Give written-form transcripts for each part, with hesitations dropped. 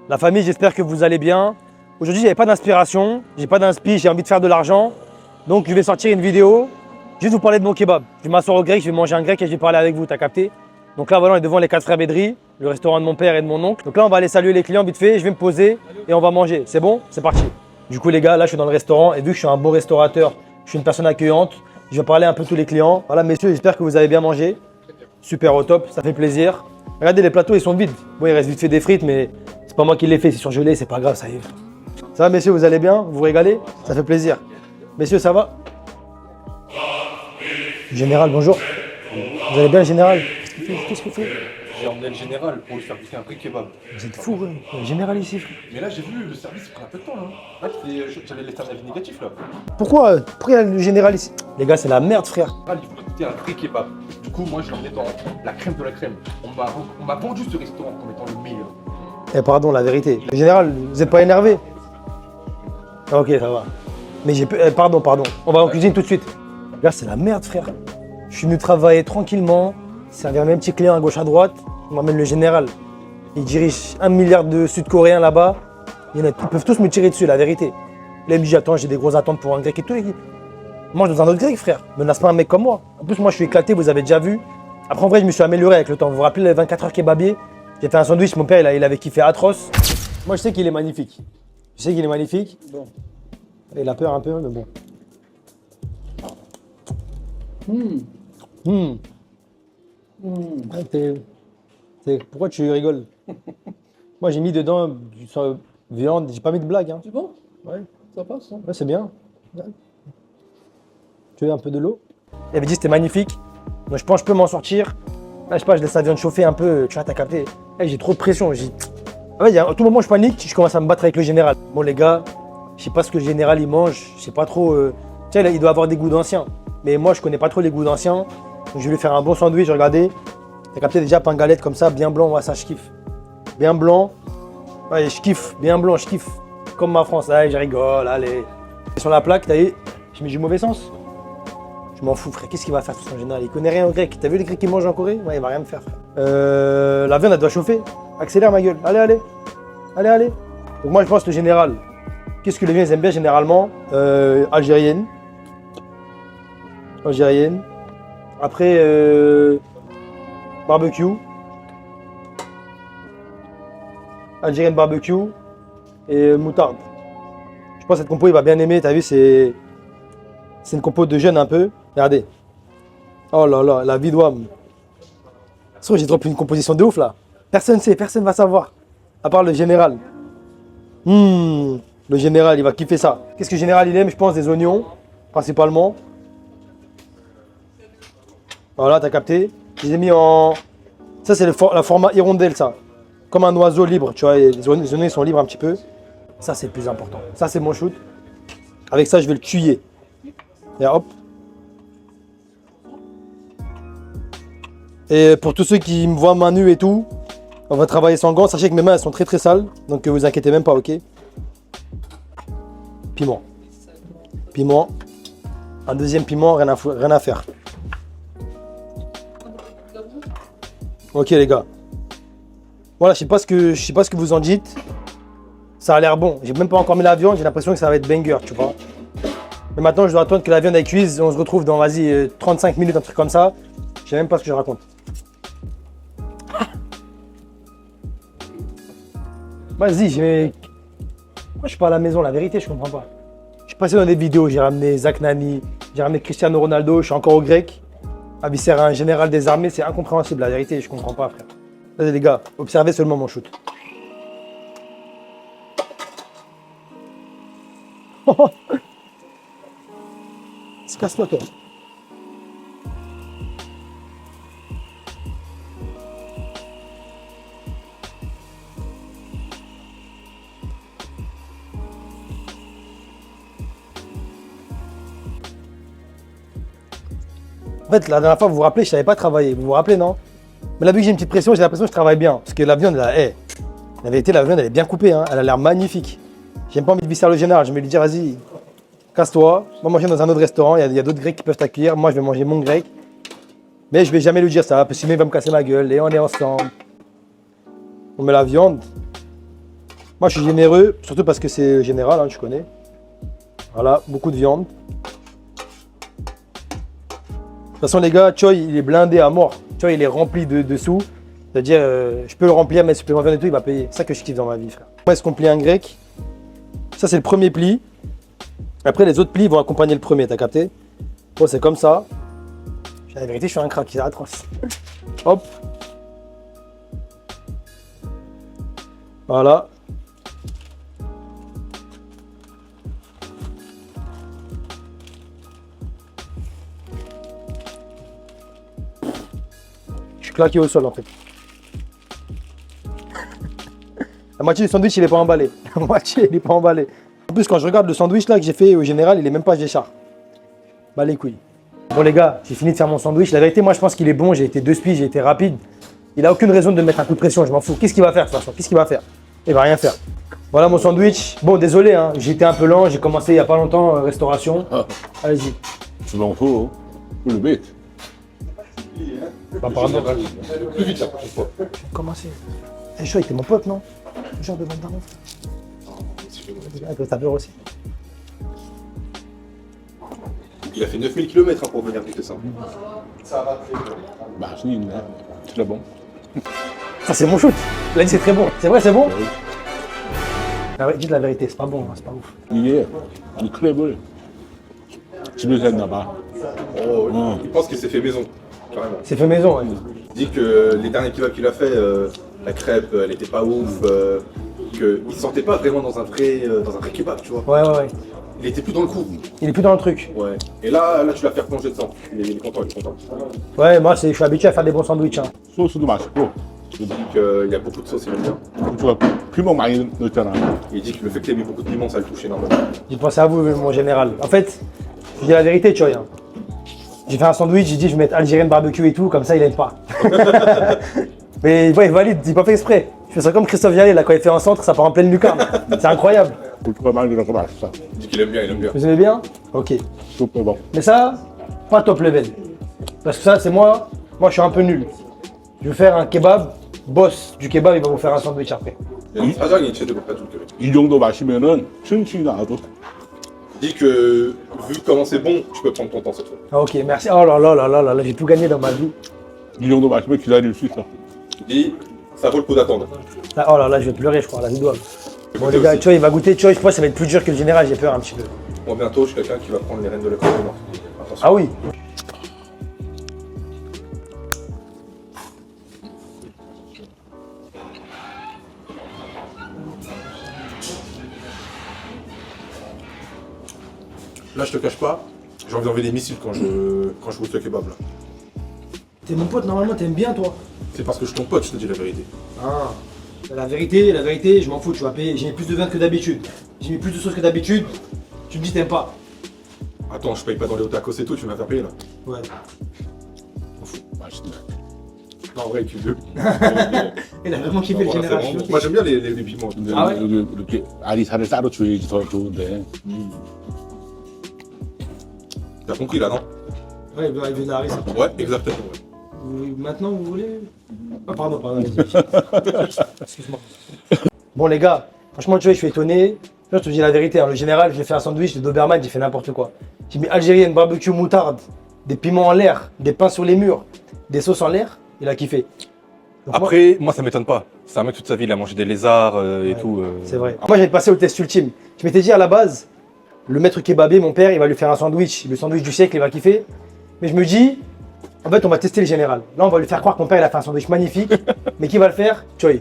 La famille, j'espère que vous allez bien. Aujourd'hui, j'avais pas d'inspiration, j'ai pas d'inspi, j'ai envie de faire de l'argent. Donc, je vais sortir une vidéo, juste vous parler de mon kebab. Je vais m'asseoir au grec, je vais manger un grec et je vais parler avec vous, t'as capté? Donc là, voilà, on est devant les 4 frères Bédri, le restaurant de mon père et de mon oncle. Donc là, on va aller saluer les clients vite fait, je vais me poser et on va manger. C'est bon? C'est parti. Du coup, les gars, là, je suis dans le restaurant et vu que je suis un bon restaurateur, je suis une personne accueillante, je vais parler un peu tous les clients. Voilà, messieurs, j'espère que vous avez bien mangé. Super au top, ça fait plaisir. Regardez, les plateaux, ils sont vides. Bon, il reste vite fait des frites, mais c'est pas moi qui les fais, c'est surgelé, c'est pas grave, ça y est. Ça va, messieurs, vous allez bien? Vous vous régalez? Ça fait plaisir. Messieurs, ça va? Général, bonjour. Vous allez bien, le général? Qu'est-ce que tu fais? J'ai emmené le général pour lui faire goûter un vrai kebab. Vous êtes fou, ouais. Le général ici, frère. Mais là, j'ai vu le service prend un peu de temps là. Là, j'avais les termes négatifs là. Pourquoi il y a le général ici? Les gars, c'est la merde, frère. Ah, il voulait goûter un vrai kebab. Du coup, moi, je l'ai emmené dans la crème de la crème. On m'a vendu ce restaurant comme étant le meilleur. Eh, pardon, la vérité. Le général, vous êtes pas énervé? Ah, ok, ça va. Mais j'ai pardon. On va en cuisine tout de suite. Gars, c'est la merde, frère. Je suis venu travailler tranquillement, servir mes petits clients à gauche, à droite. On m'emmène le général. Il dirige 1 milliard de Sud-Coréens là-bas. Ils peuvent tous me tirer dessus, la vérité. Là, il me dit, attends, j'ai des grosses attentes pour un grec et tout. Mange dans un autre grec, frère. Menace pas un mec comme moi. En plus, moi, je suis éclaté, vous avez déjà vu. Après, en vrai, je me suis amélioré avec le temps. Vous vous rappelez les 24 heures kebabier? J'ai fait un sandwich, mon père, il avait kiffé atroce. Moi, je sais qu'il est magnifique. Je sais qu'il est magnifique. Bon. Il a peur un peu, mais bon. Pourquoi tu rigoles? Moi, j'ai mis dedans du viande, j'ai pas mis de blague. Hein. C'est bon? Ouais. Ça passe, hein? Ouais, c'est bien. Ouais. Tu veux un peu de l'eau? Il avait dit que c'était magnifique. Moi, je pense que je peux m'en sortir. Là, je sais pas, je laisse la viande chauffer un peu. Tu vois, t'as capté. Là, j'ai trop de pression. À tout moment, je panique. Je commence à me battre avec le général. Bon, les gars, je sais pas ce que le général il mange. Je sais pas trop. Tu sais, là, il doit avoir des goûts d'anciens. Mais moi, je connais pas trop les goûts d'anciens. Donc, je vais lui faire un bon sandwich. Regardez. T'as capté déjà, pain galette comme ça, bien blanc. Ouais, ça, je kiffe. Bien blanc. Ouais, je kiffe. Bien blanc, je kiffe. Comme ma France. Allez, je rigole. Allez. Sur la plaque, t'as vu, je mets du mauvais sens. Je m'en fous, frère. Qu'est-ce qu'il va faire, son général? Il connaît rien au grec. T'as vu les grecs qui mangent en Corée? Ouais, il va rien me faire, frère. La viande, elle doit chauffer. Accélère, ma gueule. Allez, allez. Allez, allez. Donc, moi, je pense que le général, qu'est-ce que les viandes, ils aiment bien généralement? Algérienne. Algérienne. Après, barbecue. Algérienne barbecue. Et moutarde. Je pense que cette compo, il va bien aimer. T'as vu, c'est une compo de jeunes un peu. Regardez. Oh là là, la vie d'homme. C'est vrai, j'ai trop une composition de ouf là. Personne sait, personne va savoir. À part le général. Le général, il va kiffer ça. Qu'est-ce que le général, il aime? Je pense des oignons, principalement. Voilà, t'as capté. Je les ai mis en... Ça, c'est la format hirondelle, ça. Comme un oiseau libre, tu vois. Les oignons, ils sont libres un petit peu. Ça, c'est le plus important. Ça, c'est mon shoot. Avec ça, je vais le cuiller. Et hop. Et pour tous ceux qui me voient main nue et tout, on va travailler sans gants. Sachez que mes mains, elles sont très très sales. Donc, vous inquiétez même pas, ok? Piment. Piment. Un deuxième piment, rien à faire. Ok, les gars. Voilà, je sais pas ce que vous en dites. Ça a l'air bon. J'ai même pas encore mis la viande, j'ai l'impression que ça va être banger, tu vois. Mais maintenant, je dois attendre que la viande elle cuise et on se retrouve dans, vas-y, 35 minutes, un truc comme ça. Je sais même pas ce que je raconte. Vas-y, moi je suis pas à la maison, la vérité, je comprends pas. Je suis passé dans des vidéos, j'ai ramené Zach Nani, j'ai ramené Cristiano Ronaldo, je suis encore au grec. Avisser un général des armées, c'est incompréhensible, la vérité, je comprends pas, frère. Vas-y, les gars, observez seulement mon shoot. Casse-toi, toi. En fait, la dernière fois, vous vous rappelez, je savais pas travailler. Vous vous rappelez, non? Mais là, vu que j'ai une petite pression, j'ai l'impression que je travaille bien. Parce que la viande, la vérité, la viande, elle est bien coupée. Hein. Elle a l'air magnifique. J'ai pas envie de visser le général. Je vais lui dire, vas-y, casse-toi. On va manger dans un autre restaurant. Il y a d'autres Grecs qui peuvent t'accueillir. Moi, je vais manger mon grec. Mais je vais jamais lui dire ça. Parce que sinon, il va me casser ma gueule. Et on est ensemble. On met la viande. Moi, je suis généreux, surtout parce que c'est général, hein, tu connais. Voilà, beaucoup de viande. De toute façon, les gars, Choi, il est blindé à mort. Choi, il est rempli de dessous. C'est-à-dire, je peux le remplir, mais supplément viande et tout, il va payer. C'est ça que je kiffe dans ma vie, frère. Moi, est-ce qu'on plie un grec? Ça, c'est le premier pli. Après, les autres plis vont accompagner le premier, t'as capté? Bon, c'est comme ça. La vérité, je suis un crack, c'est atroce. Hop. Voilà. Je suis claqué au sol en fait. La moitié du sandwich il est pas emballé. La moitié il est pas emballé. En plus quand je regarde le sandwich là que j'ai fait au général, il est même pas Géchard. Bah les couilles. Bon les gars, j'ai fini de faire mon sandwich. La vérité moi je pense qu'il est bon, j'ai été 2 spies, j'ai été rapide. Il a aucune raison de me mettre un coup de pression, je m'en fous. Qu'est-ce qu'il va faire de toute façon? Qu'est-ce qu'il va faire? Il va rien faire. Voilà mon sandwich. Bon désolé, hein, j'ai été un peu lent, j'ai commencé il y a pas longtemps restauration. Allez-y. Je m'en fous, le bête. Bah, pardon. Plus vite la prochaine fois. Commencer. C'est chaud, il était mon pote, non? Genre de Vandaron. Ah, il peut aussi. Il a fait 9000 km pour venir goûter ça. Bah, c'est très bon. Ça, c'est mon shoot. Là, c'est très bon. C'est vrai, c'est bon? Dites la vérité, c'est pas bon, hein, c'est pas ouf. Il est très bon. Tu me gênes là-bas. Oh, il pense que c'est fait maison, carrément. C'est fait maison, ouais. Il dit que les derniers kebabs qu'il a fait, la crêpe, elle était pas ouf, qu'il se sentait pas vraiment dans un vrai kebab, tu vois. Ouais. Il était plus dans le coup. Il est plus dans le truc. Ouais. Et là tu l'as fait plonger dedans. Il est content, il est content. Ouais, moi, je suis habitué à faire des bons sandwichs. Hein. 소스 도 맛있고. Il dit qu'il y a beaucoup de sauce, il aime bien. 피망 많이 넣었잖아. Il dit que le fait qu'il ait mis beaucoup de piment, ça le touche énormément. J'ai pensé à vous, mon général. En fait, je dis la vérité, tu vois. Hein. J'ai fait un sandwich, j'ai dit je vais mettre algérien barbecue et tout, comme ça il aime pas. Mais ouais, il valide, il pas fait exprès. Je fais ça comme Christophe Vialet, là, quand il fait en centre, ça part en pleine lucarne. C'est incroyable. 고추가 많이 들어가 맛있어. Il dit qu'il aime bien, il aime bien. Vous aimez bien? Ok. super bon. Mais ça, pas top level. Parce que ça, c'est moi je suis un peu nul. Je vais faire un kebab, boss du kebab, il va vous faire un sandwich après. 사장이 제대로 해줄게. 이 정도 마시면은 천천히 나와도. Il dit que vu comment c'est bon, tu peux prendre ton temps cette fois. Ah, ok, merci. Oh là là là là là là, j'ai tout gagné dans ma vie. 이 정도 마시면 기다릴 수 있어. Il dit ça vaut le coup d'attendre. Là, oh là là, je vais pleurer, je crois, la vidéo. Bon les gars, tu vois, il va goûter, tu vois, je pense que ça va être plus dur que le général, j'ai peur un petit peu. Moi bientôt, je suis quelqu'un qui va prendre les rênes de la Corée du Nord. Attention. Ah oui. Là, je te cache pas, j'ai envie d'enlever des missiles quand je goûte le kebab là. T'es mon pote, normalement, t'aimes bien, toi. C'est parce que je suis ton pote, je te dis la vérité. Ah. La vérité, je m'en fous, tu vas payer. J'ai mis plus de viande que d'habitude. J'ai mis plus de sauce que d'habitude. Tu me dis t'aimes pas. Attends, je paye pas dans les hauts tacos et tout, tu vas faire payer là. Ouais. 맛있네. Non, en vrai, tu veux. Il a vraiment kiffé le général. je suis ok. Moi j'aime bien les piments. 근데 아, 왜? 이렇게 아리살을 따로 줘야지 더 좋은데. T'as compris là, non? Ouais, il veut de la harissa. Ouais, exactement. Ouais. Maintenant, vous voulez? Ah, pardon, allez-y. Excuse-moi. Bon, les gars, franchement, tu vois, je suis étonné. Là, je te dis la vérité, hein, le général, j'ai fait un sandwich de Doberman, j'ai fait n'importe quoi. J'ai mis algérienne, barbecue, moutarde, des piments en l'air, des pains sur les murs, des sauces en l'air. Il a kiffé. Donc, Après, moi ça m'étonne pas. C'est un mec toute sa vie, il a mangé des lézards et tout. c'est vrai. Moi, j'avais passé au test ultime. Je m'étais dit à la base, le maître kebabier, mon père, il va lui faire un sandwich, le sandwich du siècle, il va kiffer. Mais je me dis, en fait, on va tester le général. Là, on va lui faire croire que mon père, il a fait un sandwich magnifique. Mais qui va le faire? Choi.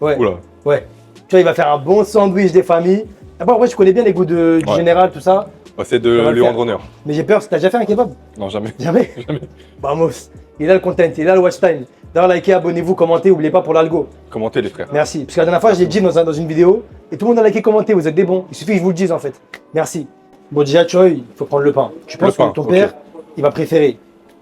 Ouais. Oula. Ouais. Tu vois, il va faire un bon sandwich des familles. D'abord, ouais, je connais bien les goûts du Ouais. général, tout ça. On va essayer de Ça va le lui faire. rendre honneur. Mais j'ai peur, t'as déjà fait un kebab? Non, jamais. Jamais. Jamais. Vamos. Il a le content, il a le watch time. D'ailleurs, likez, abonnez-vous, commentez, n'oubliez pas pour l'algo. Commentez les frères. Merci. Parce que la dernière fois, je l'ai dit dans une vidéo, et tout le monde a liké, commenté, vous êtes des bons. Il suffit que je vous le dise en fait. Merci. Bon, déjà, Choi, il faut prendre le pain. Tu penses pain, que ton ok. père, il va préférer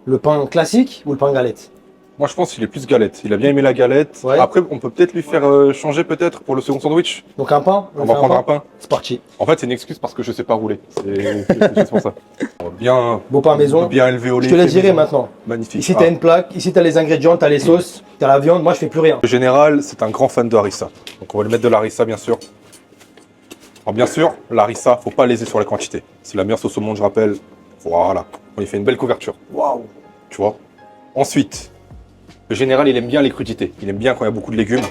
le pain classique ou le pain galette? Moi, je pense qu'il est plus galette. Il a bien aimé la galette. Ouais. Après, on peut peut-être lui faire changer peut-être pour le second sandwich. Donc un pain. On va fait prendre un pain. C'est parti. En fait, c'est une excuse parce que je sais pas rouler. C'est juste pour ça. Bien, Beau pain maison. bien élevé au lait. Je te laisse gérer maintenant. Magnifique. Ici, tu as une plaque. Ici, tu as les ingrédients, tu as les sauces, tu as la viande. Moi, je fais plus rien. Le général, c'est un grand fan de harissa. Donc, on va lui mettre de l'harissa, bien sûr. Alors, bien sûr, l'harissa, faut pas léser sur la quantité. C'est la meilleure sauce au monde, je rappelle. Voilà. On lui fait une belle couverture. Waouh. Tu vois. Ensuite, le général, il aime bien les crudités. Il aime bien quand il y a beaucoup de légumes.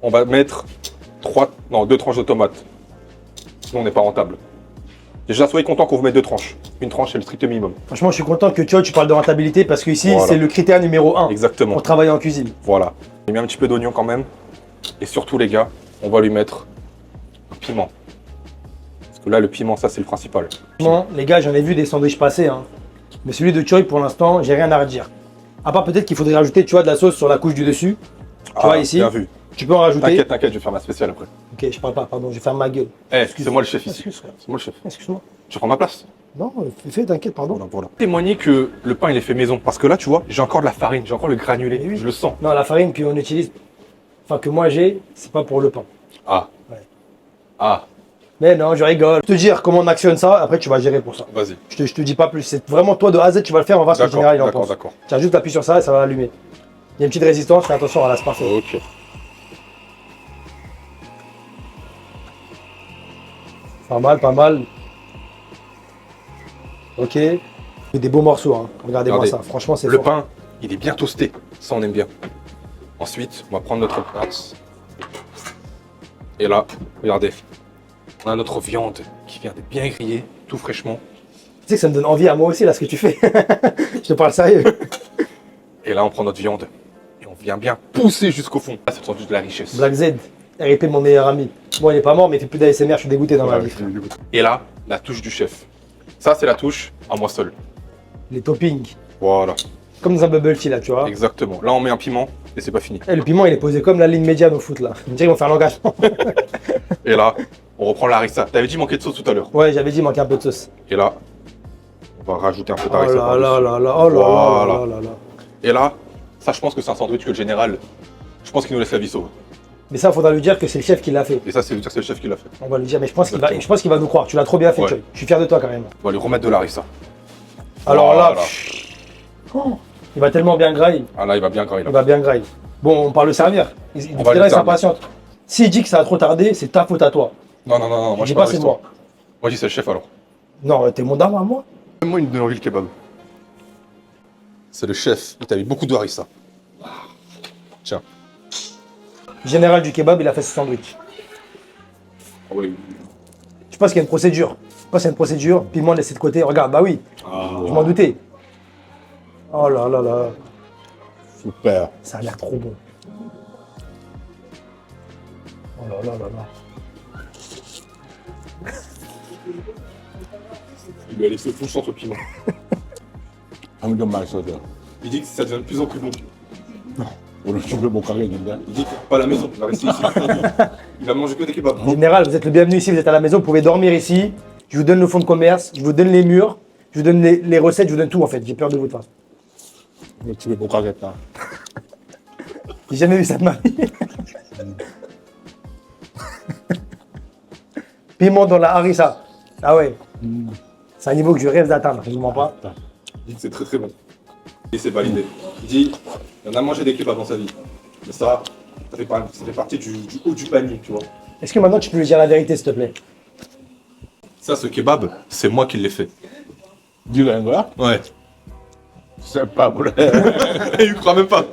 On va mettre 2 tranches de tomates. Sinon, on n'est pas rentable. Déjà, soyez content qu'on vous mette 2 tranches. Une tranche, c'est le strict minimum. Franchement, je suis content que tu parles de rentabilité parce que ici, Voilà. c'est le critère numéro 1 Exactement. pour travailler en cuisine. Voilà. J'ai mis un petit peu d'oignon quand même. Et surtout, les gars, on va lui mettre un piment. Parce que là, le piment, ça, c'est le principal. Franchement, les gars, j'en ai vu des sandwichs passer. Hein. Mais celui de Choi, pour l'instant, j'ai rien à redire. À part peut-être qu'il faudrait rajouter, tu vois, de la sauce sur la couche du dessus. Tu vois ici, Bien vu. tu peux en rajouter. T'inquiète, t'inquiète, je vais faire ma spéciale après. Ok, je parle pas, pardon, je vais faire ma gueule. C'est moi le chef ici. Excuse-moi. C'est moi le chef. Excuse-moi. Tu prends ma place. Non, fais, t'inquiète, pardon. Voilà. Témoigner que le pain, il est fait maison. Parce que là, tu vois, j'ai encore de la farine, j'ai encore le granulé. Eh oui. Je le sens. Non, la farine, puis on utilise. Enfin, que moi j'ai, c'est pas pour le pain. Ah. Ouais. Ah. Mais non, je rigole. Je vais te dire comment on actionne ça, après tu vas gérer pour ça. Vas-y. Je te dis pas plus. C'est vraiment toi de A à Z, tu vas le faire, on va voir ce que le général il en pense. D'accord. Tiens, juste appuie sur ça et ça va allumer. Il y a une petite résistance, fais attention à la sparse. Ok. Pas mal, pas mal. Ok. Des beaux morceaux, hein. Regardez-moi Regardez. ça. Franchement, c'est Le fort. pain, il est bien toasté. Ça, on aime bien. Ensuite, on va prendre notre pâte. Et là, regardez. On a notre viande qui vient d'être bien grillée, tout fraîchement. Tu sais que ça me donne envie à moi aussi, là, ce que tu fais. Je te parle sérieux. Et là, on prend notre viande. Et on vient bien pousser jusqu'au fond. Là, c'est juste de la richesse. Black Z, RIP mon meilleur ami. Bon, il est pas mort, mais il fait plus d'ASMR, je suis dégoûté dans ma vie. Et là, la touche du chef. Ça, c'est la touche à moi seul. Les toppings. Voilà. Comme dans un bubble tea, là, tu vois. Exactement. Là, on met un piment et c'est pas fini. Eh, le piment, il est posé comme la ligne médiane au foot, là. Je me dirais qu'ils vont faire l'engagement. Et là, on reprend la harissa. T'avais dit manquer de sauce tout à l'heure. Ouais, j'avais dit, il manquait un peu de sauce. Et là, on va rajouter un peu Oh d'harissa. là là par-dessus. là là, oh là Voilà. là là là. Et là, ça, je pense que c'est un sandwich que le général, je pense qu'il nous laisse la vie sauve. Mais ça, il faudra lui dire que c'est le chef qui l'a fait. Et ça, c'est dire que c'est le chef qui l'a fait. On va lui dire, mais je pense Exactement. qu'il va nous croire. Tu l'as trop bien fait, Ouais. Choi. Je suis fier de toi, quand même. On va lui remettre de l'harissa. Alors là, Voilà. oh, il va tellement bien grailler. Ah là, il va bien grailler. Il Là. va bien grailler. Bon, on parle le servir. Il On va le là, il servir. s'impatiente. S'il dit que ça a trop tardé, c'est ta faute à toi. Non, moi Je je dis suis pas pas c'est restaurant. moi. Moi je dis c'est le chef alors. Non, t'es mon dame à moi. Donne-moi une de l'envie le kebab. C'est le chef. Il t'a mis beaucoup de harissa. Tiens. Général du kebab, il a fait ce sandwich. Ah oui. Je pense qu'il y a une procédure. Je pense qu'il y a une procédure. Piment laissé de côté. Regarde, bah oui, je m'en doutais. Oh là là là. Super. Ça a l'air trop bon. Oh là là là là. Il lui a laissé full chance au piment. 방금 맛있어져. Il dit que ça devient de plus en plus bon. 오늘 집에 못 가겠는데. Il dit qu'il pas à la maison, il va rester ici. Il va manger que des kebabs. Général, vous êtes le bienvenu ici, vous êtes à la maison, vous pouvez dormir ici. Je vous donne le fonds de commerce, je vous donne les murs, je vous donne les recettes, je vous donne tout en fait. J'ai peur de vous de toute façon. 오늘 집에 못 가겠다. J'ai jamais vu ça de ma vie. Piment dans la harissa. Ah ouais. C'est un niveau que je rêve d'atteindre, je ne mens pas. Il dit que c'est très très bon. Et c'est validé. Il dit il en a mangé des kebabs dans sa vie. Mais ça fait partie du haut du panier, tu vois. Est-ce que maintenant tu peux lui dire la vérité s'il te plaît? Ça, ce kebab, c'est moi qui l'ai fait. 네가 한 거야? Ouais. C'est pas vrai. Il croit même pas.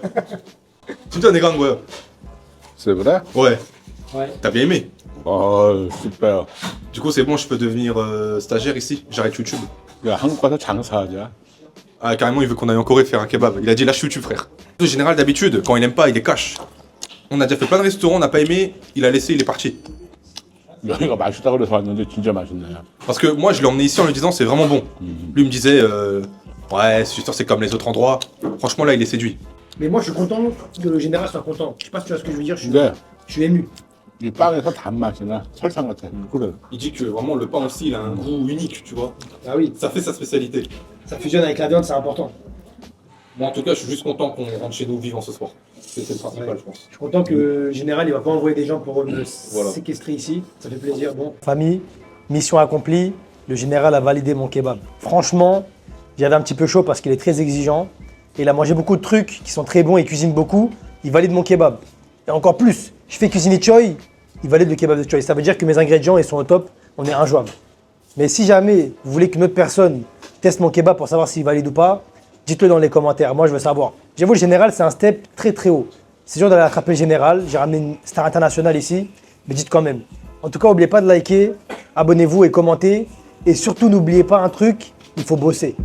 진짜 내가 한 거야. C'est vrai? Ouais. Ouais. T'as bien aimé. Oh, super. Du coup, c'est bon, je peux devenir stagiaire ici. J'arrête YouTube. 야, 한국 가서 장사하자. Ah, carrément, il veut qu'on aille en Corée faire un kebab. Il a dit lâche YouTube, frère. Le général, d'habitude, quand il aime pas, il est cash. On a déjà fait plein de restaurants, on n'a pas aimé, il a laissé, il est parti. 여기가 맛있다고 그래서 왔는데 진짜 맛있네. Parce que moi, je l'ai emmené ici en lui disant c'est vraiment bon. Lui me disait ouais, c'est sûr, c'est comme les autres endroits. Franchement, là, il est séduit. Mais moi je suis content que le général soit content. Je sais pas si tu vois ce que je veux dire, 근데 je suis ému. 이 빵에서 단맛이나 설탕 같아. 그래. Il dit que vraiment le pain aussi, il a un goût unique, tu vois. Ah oui, Ça fait sa spécialité. ça fusionne avec la viande, c'est important. Moi, en tout cas, je suis juste content qu'on rentre chez nous vivant ce soir. C'est le principal, Ouais. je pense. Je suis content que le général il va pas envoyer des gens pour me Voilà. séquestrer ici. Ça fait plaisir. Bon. Famille, mission accomplie. Le général a validé mon kebab. Franchement, j'avais un petit peu chaud parce qu'il est très exigeant. Et il a mangé beaucoup de trucs qui sont très bons, il cuisine beaucoup. Il valide mon kebab. Et encore plus, je fais cuisiner Choi, il valide le kebab de Choi. Ça veut dire que mes ingrédients ils sont au top, on est injouable. Mais si jamais vous voulez qu'une autre personne teste mon kebab pour savoir s'il valide ou pas, dites-le dans les commentaires. Moi, je veux savoir. J'avoue, le général, c'est un step très très haut. C'est dur d'aller attraper le général. J'ai ramené une star internationale ici, mais dites quand même. En tout cas, n'oubliez pas de liker, abonnez-vous et commentez. Et surtout, n'oubliez pas un truc, il faut bosser.